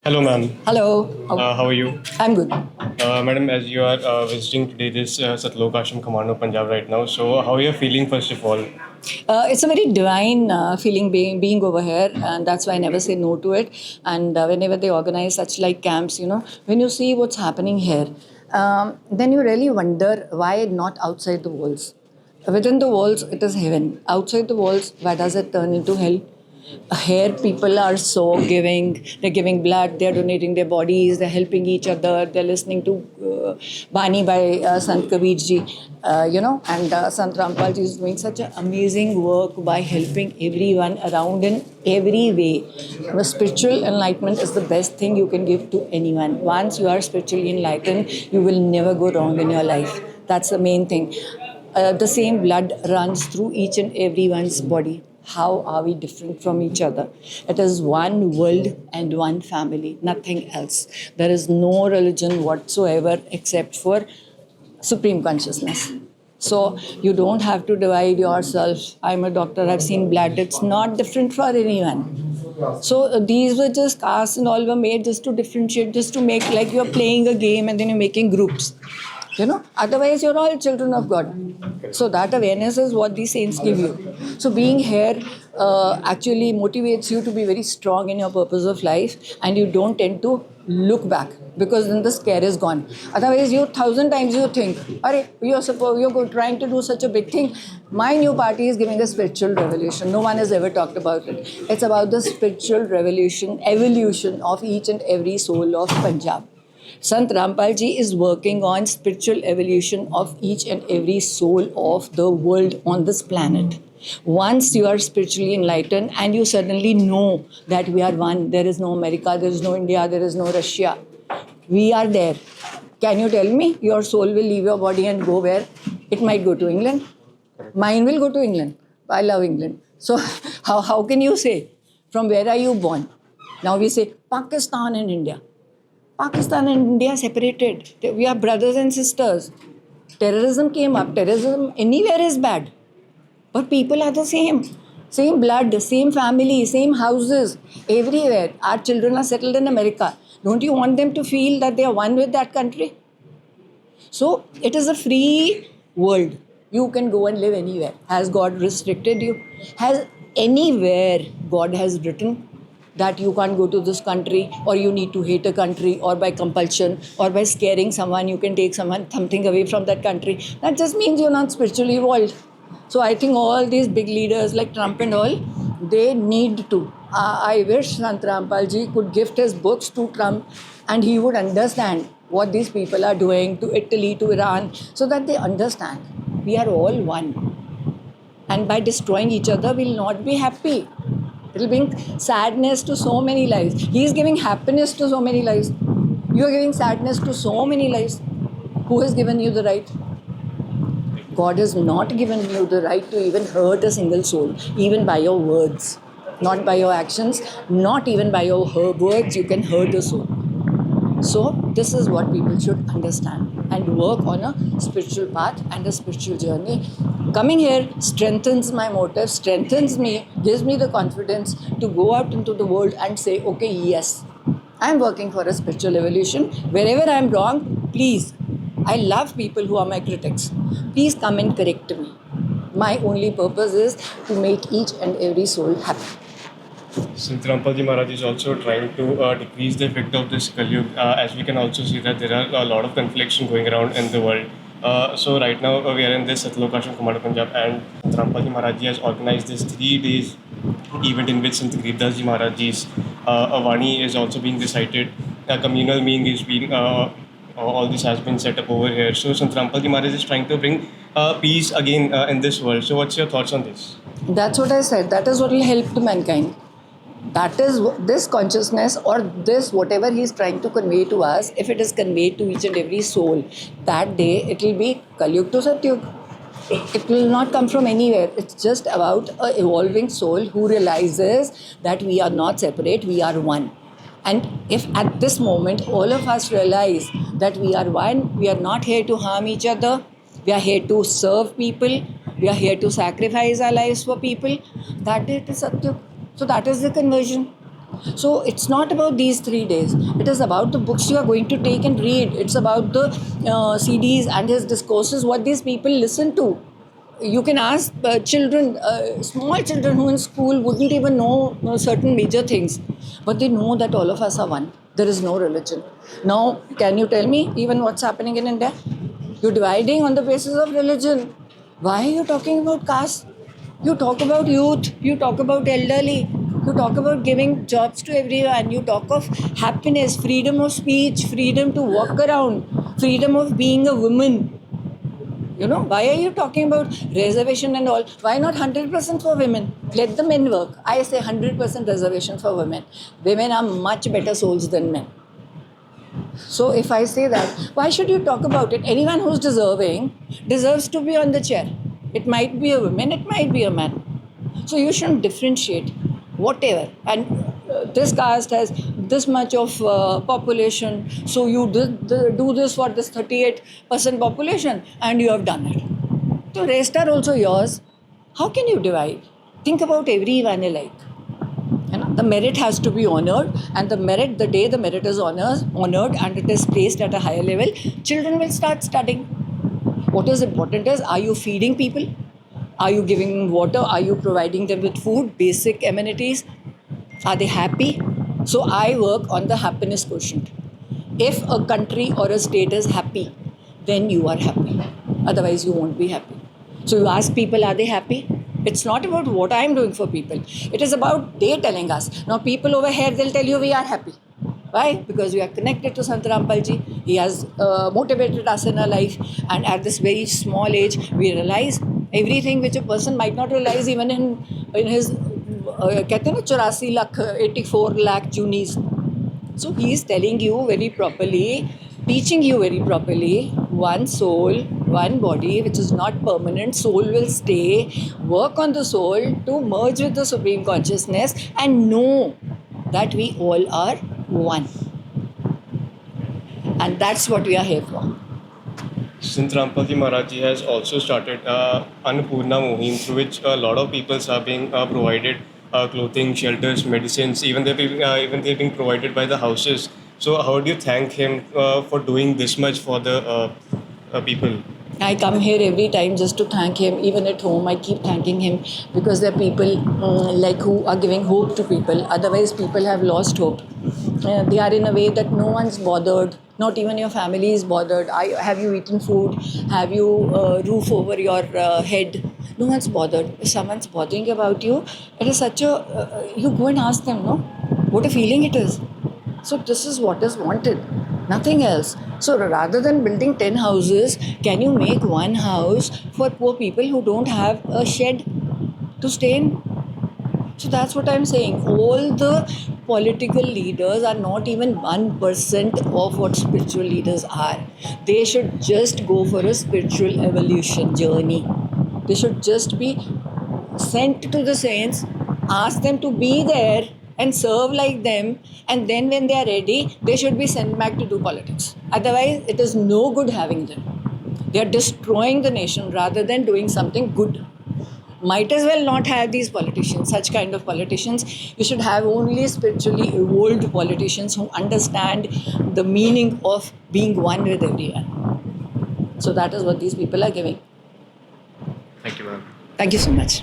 Hello, ma'am. Hello. How are you? I'm good. Madam, as you are visiting today this Satlok Ashram Commando Punjab right now, so how are you feeling first of all? It's a very divine feeling being over here, and that's why I never say no to it. And whenever they organize such like camps, when you see what's happening here, then you really wonder why not outside the walls. Within the walls, it is heaven. Outside the walls, why does it turn into hell? Here people are so giving, they're giving blood, they're donating their bodies, they're helping each other, they're listening to Bani by Sant Kabir ji, and Sant Rampal ji is doing such an amazing work by helping everyone around in every way. Spiritual enlightenment is the best thing you can give to anyone. Once you are spiritually enlightened, you will never go wrong in your life. That's the main thing. The same blood runs through each and everyone's body. How are we different from each other? It is one world and one family, nothing else. There is no religion whatsoever except for supreme consciousness. So you don't have to divide yourself. I'm a doctor, I've seen blood. It's not different for anyone. So these were just castes and all were made just to differentiate, just to make like you're playing a game and then you're making groups. Otherwise you're all children of God. So that awareness is what these saints give you. So being here actually motivates you to be very strong in your purpose of life, and you don't tend to look back, because then the scare is gone. Otherwise you thousand times you think, you're trying to do such a big thing. My new party is giving a spiritual revolution. No one has ever talked about it. It's about the spiritual revolution, evolution of each and every soul of Punjab. Sant Rampal ji is working on spiritual evolution of each and every soul of the world on this planet. Once you are spiritually enlightened and you suddenly know that we are one, there is no America, there is no India, there is no Russia. We are there. Can you tell me your soul will leave your body and go where? It might go to England. Mine will go to England. I love England. So how can you say from where are you born? Now we say Pakistan and India. Pakistan and India separated. We are brothers and sisters. Terrorism came up. Terrorism anywhere is bad. But people are the same. Same blood, same family, same houses, everywhere. Our children are settled in America. Don't you want them to feel that they are one with that country? So it is a free world. You can go and live anywhere. Has God restricted you? Has anywhere God has written that you can't go to this country, or you need to hate a country, or by compulsion, or by scaring someone you can take something away from that country? That just means you're not spiritually evolved. So I think all these big leaders like Trump and all, they need to. I wish Sant Rampal ji could gift his books to Trump, and he would understand what these people are doing to Italy, to Iran, so that they understand we are all one. And by destroying each other, we'll not be happy. It'll bring sadness to so many lives. He is giving happiness to so many lives. You are giving sadness to so many lives. Who has given you the right? God has not given you the right to even hurt a single soul, even by your words. Not by your actions, not even by your words, you can hurt a soul. So, this is what people should understand and work on a spiritual path and a spiritual journey. Coming here strengthens my motive, strengthens me, gives me the confidence to go out into the world and say, okay, yes, I'm working for a spiritual evolution. Wherever I'm wrong, please, I love people who are my critics. Please come and correct me. My only purpose is to make each and every soul happy. Sant Rampalji Maharaj is also trying to decrease the effect of this Kali Yuga, as we can also see that there are a lot of confliction going around in the world. So right now we are in this Satlok Ashram Commando Punjab, and Sant Rampalji Maharaj has organized this 3 days event in which Sant Giridhar Ji Maharaj's Vani is also being recited. A communal meeting is being all this has been set up over here. So Sant Rampalji Maharaj is trying to bring peace again in this world. So what's your thoughts on this? That's what I said. That is what will help to mankind. That is this consciousness, or this whatever he is trying to convey to us, if it is conveyed to each and every soul, that day it will be Kalyug to Satyug. It will not come from anywhere. It's just about an evolving soul who realizes that we are not separate, we are one. And if at this moment all of us realize that we are one, we are not here to harm each other, we are here to serve people, we are here to sacrifice our lives for people, that day it is Satyug. So that is the conversion. So it's not about these 3 days. It is about the books you are going to take and read. It's about the CDs and his discourses, what these people listen to. You can ask children, small children who in school wouldn't even know certain major things, but they know that all of us are one. There is no religion. Now, can you tell me even what's happening in India? You're dividing on the basis of religion. Why are you talking about caste? You talk about youth, you talk about elderly, you talk about giving jobs to everyone, you talk of happiness, freedom of speech, freedom to walk around, freedom of being a woman. You know, why are you talking about reservation and all? Why not 100% for women? Let the men work. I say 100% reservation for women. Women are much better souls than men. So if I say that, why should you talk about it? Anyone who's deserving deserves to be on the chair. It might be a woman, it might be a man. So you shouldn't differentiate, whatever. And this caste has this much of population, so you do this for this 38% population and you have done it. The rest are also yours. How can you divide? Think about everyone alike. The merit has to be honored, and the day the merit is honored and it is placed at a higher level, children will start studying. What is important is, are you feeding people? Are you giving them water? Are you providing them with food, basic amenities? Are they happy? So I work on the happiness quotient. If a country or a state is happy, then you are happy. Otherwise, you won't be happy. So you ask people, are they happy? It's not about what I'm doing for people. It is about they telling us. Now people over here, they'll tell you we are happy. Why? Because we are connected to Sant Rampal ji. He has motivated us in our life. And at this very small age, we realize everything which a person might not realize even in his 84 lakh, 84 lakh Junis. So he is telling you very properly, teaching you very properly, one soul, one body, which is not permanent. Soul will stay. Work on the soul to merge with the Supreme Consciousness and know that we all are one. And that's what we are here for. Sant Rampalji Maharaj Ji has also started Annapurna Mohim, through which a lot of people are being provided clothing, shelters, medicines, even they're being provided by the houses. So how do you thank him for doing this much for the people? I come here every time just to thank him. Even at home, I keep thanking him because there are people who are giving hope to people. Otherwise, people have lost hope. They are in a way that no one's bothered. Not even your family is bothered. Have you eaten food? Have you roof over your head? No one's bothered. If someone's bothering about you, it is such a... you go and ask them, no? What a feeling it is. So this is what is wanted. Nothing else. So rather than building 10 houses, can you make one house for poor people who don't have a shed to stay in? So that's what I'm saying. All the political leaders are not even 1% of what spiritual leaders are. They should just go for a spiritual evolution journey. They should just be sent to the saints, ask them to be there and serve like them, and then when they are ready, they should be sent back to do politics. Otherwise, it is no good having them. They are destroying the nation rather than doing something good. Might as well not have these politicians, such kind of politicians. You should have only spiritually evolved politicians who understand the meaning of being one with everyone. So that is what these people are giving. Thank you, ma'am. Thank you so much.